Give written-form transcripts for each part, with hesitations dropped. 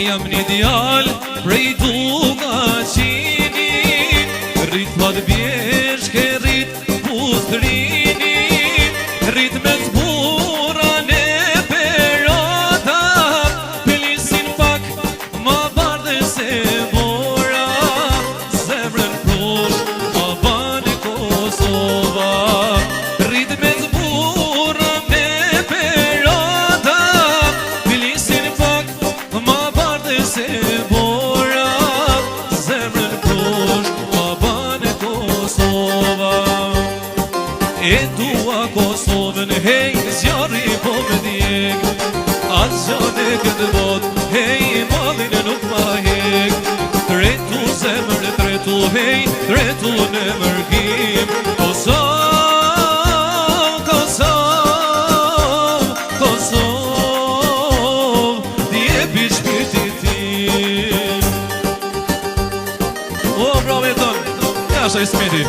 Jam një djal prej Dugaqini, rrit pat bjeshke, rrit pustrini, rrit me zbura në perota, pelisin pak ma bardhe se mora, zemrën prosh ma bane Kosova, rrit me zbura në perota, pelisin pak ma bardhe se mora, zemrën prosh ma bane Kosova. E dua Kosovën, hej, zjarri po me djeg, atë gjane këtë bot, hej, malin nuk ma hek, tretu zemër, tretu, hej, tretu në mërgim, Kosov, Kosov, Kosov, djepi shpirtit tim. O, bravo e tonë, jasha i smeti.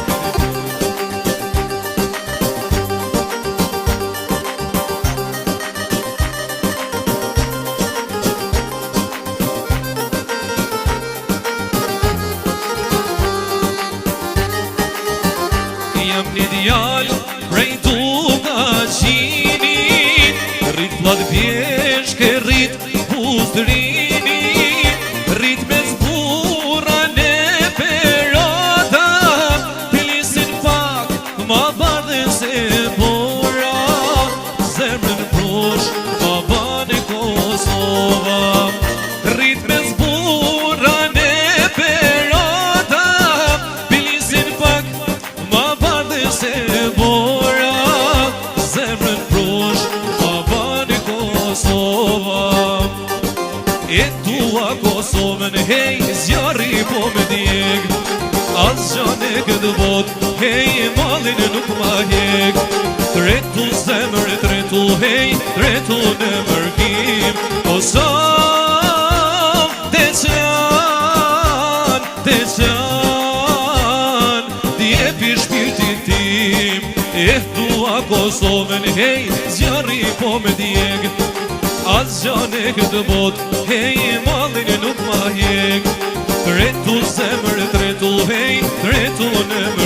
Jam një djal prej Dugaqini, rrit plat bjeshke, rrit pustrini, rrit me zbura në perota, pelisin pak ma bardhe se mora, zemrën prosh ma bane Kosova, rrit me zbura në perota, pelisin pak ma bardhe se mora, zemrën prosh ma bane Kosova. E dua Kosovën, hej, zjarri po me djeg, as gjane këtë bot, hej, malin nuk ma hek, tretu zemër, tretu, hej, tretu në mërgim, Kosov, te qan, djepi shpirtit tim. E dua Kosovën, hej, zjarri po me djeg, as gjane këtë bot, hej, malin nuk ma hek, tretu zemër, tretu, hej, tretu në mërgim.